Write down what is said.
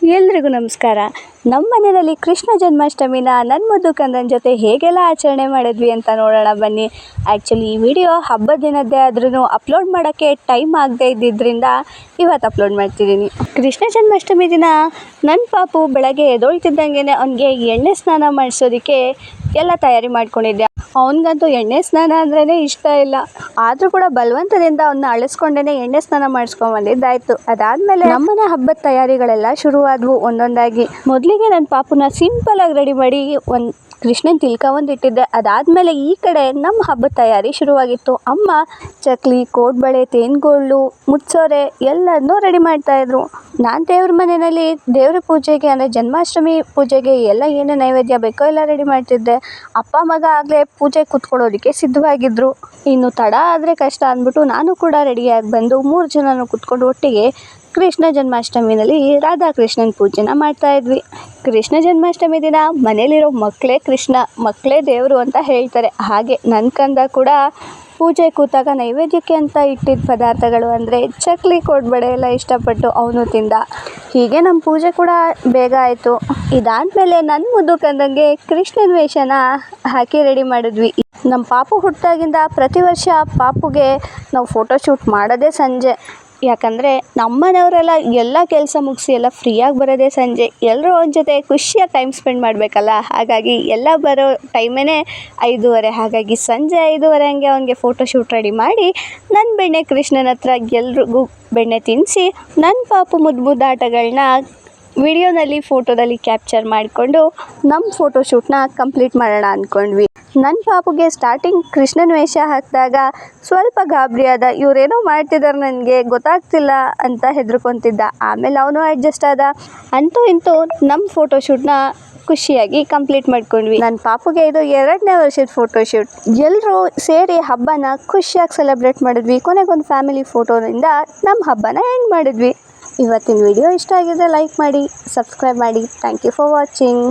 ಎಲ್ರಿಗೂ ನಮಸ್ಕಾರ. ನಮ್ಮ ಮನೆಯಲ್ಲಿ ಕೃಷ್ಣ ಜನ್ಮಾಷ್ಟಮಿನ ನನ್ನ ಮುದ್ದು ಕಂದನ ಜೊತೆ ಹೇಗೆಲ್ಲ ಆಚರಣೆ ಮಾಡಿದ್ವಿ ಅಂತ ನೋಡೋಣ ಬನ್ನಿ. ಆ್ಯಕ್ಚುಲಿ ಈ ವಿಡಿಯೋ ಹಬ್ಬದ ದಿನದ್ದೇ ಆದ್ರೂ ಅಪ್ಲೋಡ್ ಮಾಡೋಕ್ಕೆ ಟೈಮ್ ಆಗದೆ ಇದ್ದಿದ್ದರಿಂದ ಇವತ್ತು ಅಪ್ಲೋಡ್ ಮಾಡ್ತಿದ್ದೀನಿ. ಕೃಷ್ಣ ಜನ್ಮಾಷ್ಟಮಿ ದಿನ ನನ್ನ ಪಾಪು ಬೆಳಗ್ಗೆ ಎದ್ದೊಳ್ತಿದ್ದಂಗೆ ಅವನಿಗೆ ಎಣ್ಣೆ ಸ್ನಾನ ಮಾಡಿಸೋದಕ್ಕೆ ಎಲ್ಲ ತಯಾರಿ ಮಾಡ್ಕೊಂಡಿದ್ದೆ. ಅವನಿಗಂತೂ ಎಣ್ಣೆ ಸ್ನಾನ ಅಂದ್ರೇ ಇಷ್ಟ ಇಲ್ಲ. ಆದರೂ ಕೂಡ ಬಲವಂತದಿಂದ ಅವನ್ನ ಅಳಿಸ್ಕೊಂಡೇ ಎಣ್ಣೆ ಸ್ನಾನ ಮಾಡಿಸ್ಕೊಂಡ್ಬಂದಿದ್ದಾಯಿತು. ಅದಾದಮೇಲೆ ನಮ್ಮನೆ ಹಬ್ಬದ ತಯಾರಿಗಳೆಲ್ಲ ಶುರುವಾದವು ಒಂದೊಂದಾಗಿ. ಮೊದಲಿಗೆ ನನ್ನ ಪಾಪುನ ಸಿಂಪಲಾಗಿ ರೆಡಿ ಮಾಡಿ ಒಂದು ಕೃಷ್ಣನ ತಿಲ್ಕ ಒಂದು ಇಟ್ಟಿದ್ದೆ. ಅದಾದಮೇಲೆ ಈ ಕಡೆ ನಮ್ಮ ಹಬ್ಬದ ತಯಾರಿ ಶುರುವಾಗಿತ್ತು. ಅಮ್ಮ ಚಕ್ಲಿ, ಕೋಡ್ಬಳೆ, ತೇನ್ಗೋಳು, ಮುಚ್ಚೋರೆ ಎಲ್ಲದನ್ನೂ ರೆಡಿ ಮಾಡ್ತಾಯಿದ್ರು. ನಾನು ದೇವ್ರ ಮನೆಯಲ್ಲಿ ದೇವ್ರ ಪೂಜೆಗೆ ಅಂದರೆ ಜನ್ಮಾಷ್ಟಮಿ ಪೂಜೆಗೆ ಎಲ್ಲ ಏನು ನೈವೇದ್ಯ ಬೇಕೋ ಎಲ್ಲ ರೆಡಿ ಮಾಡ್ತಿದ್ದೆ. ಅಪ್ಪ ಮಗ ಆಗಲೇ ಪೂಜೆ ಕೂತ್ಕೊಳ್ಳೋದಕ್ಕೆ ಸಿದ್ಧವಾಗಿದ್ದರು. ಇನ್ನು ತಡ ಆದರೆ ಕಷ್ಟ ಅಂದ್ಬಿಟ್ಟು ನಾನು ಕೂಡ ರೆಡಿಯಾಗಿ ಬಂದು 3 ಜನನೂ ಕೂತ್ಕೊಂಡು ಒಟ್ಟಿಗೆ ಕೃಷ್ಣ ಜನ್ಮಾಷ್ಟಮಿನಲ್ಲಿ ರಾಧಾಕೃಷ್ಣನ ಪೂಜೆನ ಮಾಡ್ತಾಯಿದ್ವಿ. ಕೃಷ್ಣ ಜನ್ಮಾಷ್ಟಮಿ ದಿನ ಮನೇಲಿರೋ ಮಕ್ಕಳೇ ದೇವರು ಅಂತ ಹೇಳ್ತಾರೆ. ಹಾಗೆ ನನ್ನ ಕಂದ ಕೂಡ ಪೂಜೆ ಕೂತಾಗ ನೈವೇದ್ಯಕ್ಕೆ ಅಂತ ಇಟ್ಟಿದ್ದ ಪದಾರ್ಥಗಳು ಅಂದರೆ ಚಕ್ಲಿ, ಕೋಡ್ಬಳೆ ಎಲ್ಲ ಇಷ್ಟಪಟ್ಟು ಅವನು ತಿಂದ. ಹೀಗೆ ನಮ್ಮ ಪೂಜೆ ಕೂಡ ಬೇಗ ಆಯಿತು. ಇದಾದಮೇಲೆ ನನ್ನ ಮುದ್ದು ಕಂದಂಗೆ ಕೃಷ್ಣನ ವೇಷನ ಹಾಕಿ ರೆಡಿ ಮಾಡಿದ್ವಿ. ನಮ್ಮ ಪಾಪು ಹುಟ್ಟಿದಾಗಿಂದ ಪ್ರತಿ ವರ್ಷ ಪಾಪುಗೆ ನಾವು ಫೋಟೋಶೂಟ್ ಮಾಡೋದೇ ಸಂಜೆ. ಯಾಕಂದರೆ ನಮ್ಮನೆಯವರೆಲ್ಲ ಎಲ್ಲ ಕೆಲಸ ಮುಗಿಸಿ ಎಲ್ಲ ಫ್ರೀಯಾಗಿ ಬರೋದೇ ಸಂಜೆ. ಎಲ್ಲರೂ ಅವನ ಜೊತೆ ಖುಷಿಯಾಗಿ ಟೈಮ್ ಸ್ಪೆಂಡ್ ಮಾಡಬೇಕಲ್ಲ. ಹಾಗಾಗಿ ಎಲ್ಲ ಬರೋ ಟೈಮೇ 5:30. ಹಾಗಾಗಿ ಸಂಜೆ 5:30 ಹಂಗೆ ಅವನಿಗೆ ಫೋಟೋಶೂಟ್ ರೆಡಿ ಮಾಡಿ ನನ್ನ ಬೆಣ್ಣೆ ಕೃಷ್ಣನ ಹತ್ರ ಎಲ್ರಿಗೂ ಬೆಣ್ಣೆ ತಿನ್ನಿಸಿ ನನ್ನ ಪಾಪು ಮುದ್ದಾಟಗಳನ್ನ ವಿಡಿಯೋನಲ್ಲಿ ಫೋಟೋದಲ್ಲಿ ಕ್ಯಾಪ್ಚರ್ ಮಾಡಿಕೊಂಡು ನಮ್ಮ ಫೋಟೋಶೂಟ್ನ ಕಂಪ್ಲೀಟ್ ಮಾಡೋಣ ಅಂದ್ಕೊಂಡ್ವಿ. ನನ್ನ ಪಾಪುಗೆ ಸ್ಟಾರ್ಟಿಂಗ್ ಕೃಷ್ಣನ ವೇಷ ಹಾಕಿದಾಗ ಸ್ವಲ್ಪ ಗಾಬರಿ ಆದ. ಇವರೇನೋ ಮಾಡ್ತಿದ್ದಾರೆ, ನನಗೆ ಗೊತ್ತಾಗ್ತಿಲ್ಲ ಅಂತ ಹೆದರ್ಕೊತಿದ್ದ. ಆಮೇಲೆ ಅವನು ಅಡ್ಜಸ್ಟ್ ಆದ. ಅಂತೂ ಇಂತೂ ನಮ್ಮ ಫೋಟೋಶೂಟ್ನ ಖುಷಿಯಾಗಿ ಕಂಪ್ಲೀಟ್ ಮಾಡ್ಕೊಂಡ್ವಿ. ನನ್ನ ಪಾಪುಗೆ ಇದು 2ನೇ ವರ್ಷದ ಫೋಟೋಶೂಟ್. ಎಲ್ಲರೂ ಸೇರಿ ಹಬ್ಬನ ಖುಷಿಯಾಗಿ ಸೆಲೆಬ್ರೇಟ್ ಮಾಡಿದ್ವಿ. ಕೊನೆಗೊಂದು ಫ್ಯಾಮಿಲಿ ಫೋಟೋನಿಂದ ನಮ್ಮ ಹಬ್ಬನ ಎಂಡ್ ಮಾಡಿದ್ವಿ. ಇವತ್ತಿನ ವಿಡಿಯೋ ಇಷ್ಟ ಆಗಿದ್ರೆ ಲೈಕ್ ಮಾಡಿ, ಸಬ್ಸ್ಕ್ರೈಬ್ ಮಾಡಿ. Thank you for watching.